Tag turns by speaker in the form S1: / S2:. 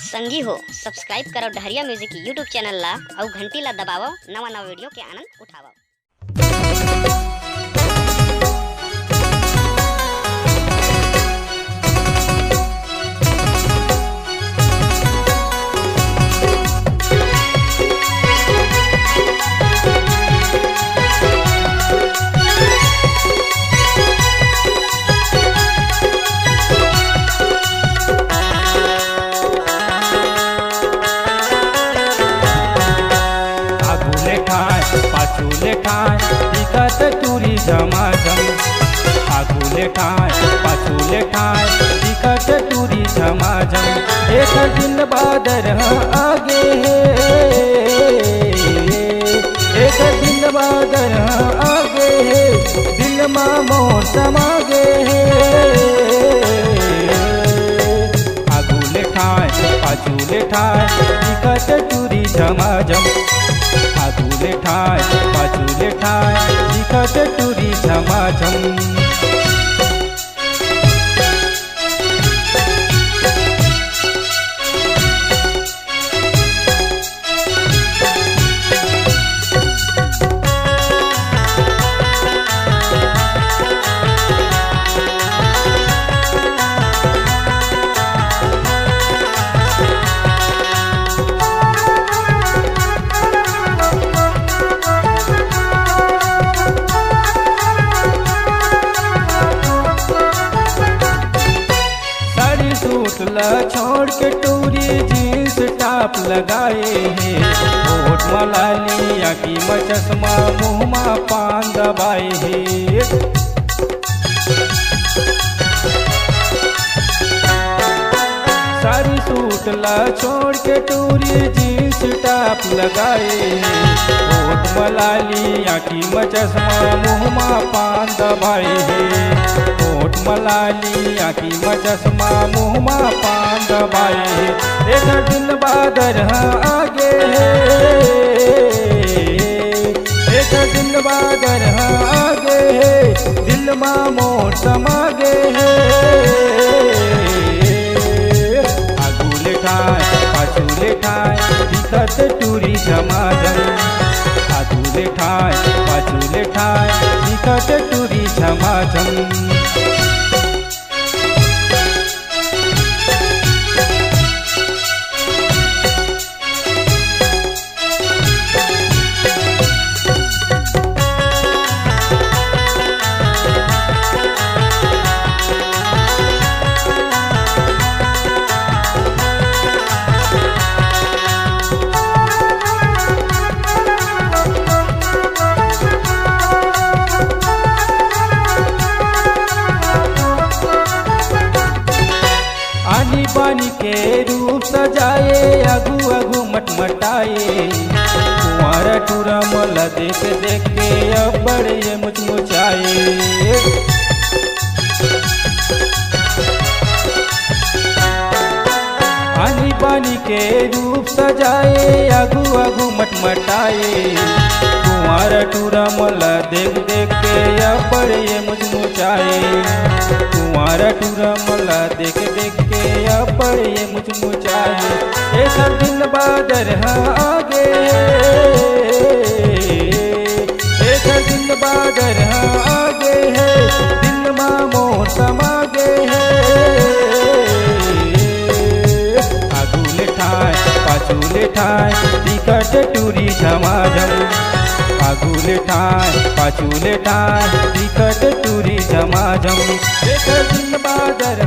S1: संगी हो सब्सक्राइब करो डहरिया म्यूजिक यूट्यूब चैनल ला और घंटी ला दबावो नवा नवा वीडियो के आनंद उठावो।
S2: पाछूले ठाय दिखत टूरी झमाझम, आगूले ठाय पाछूले ठाय दिखत टूरी झमाझम। एक दिन बादर आगे है, एक दिन बादर आगे है, दिल मा मोर समागे है। आगूले ठाय पाछूले ठाय दिखत टूरी झमाझम, आगूले ठाय पाछूले ठाय दिखत टूरी झमाझम। छोड़ के टूरी जींस टॉप लगाए हैं, होठ मलाली आँखी में चश्मा मुँह में पान दबाए हैं। सारी सूट ला छोड़ के टूरी जींस टॉप लगाए हैं, होठ मलाली आँखी में चश्मा मुँह में पान दबाए हैं। होठ मलाली आँखी में चश्मा मुँह में पान दबाए है। एक दिन बादर आगे है, एक दिन बादर आगे है, दिल मा मोर समागे है। आगूले ठाय पाछूले ठाय दिखत टूरी झमाझम, आगूले ठाय पाछूले ठाय दिखत टूरी झमाझम। पानी के रूप सजाए अगू अगू मटमटाए, कुंवारा टूरा मला देख देख के अब बड़े मुचमुचाए। आनी पानी के रूप सजाए अगू अगू मटमटाए, कुंवारा टूरा मला देख देख के अब बड़े मुचमुचाए। कुंवारा टूरा मला देख देख के अब बड़े मुचमुचाए। एक दिन बादर आगे, एक दिन बादर आगे है, दिल मा मोर समागे है। आगूले ठाय पाछूले ठाय दिखत टूरी झमाझम, आगूले ठाय पाछूले ठाय दिखत टूरी झमाझम। एक दिन बादर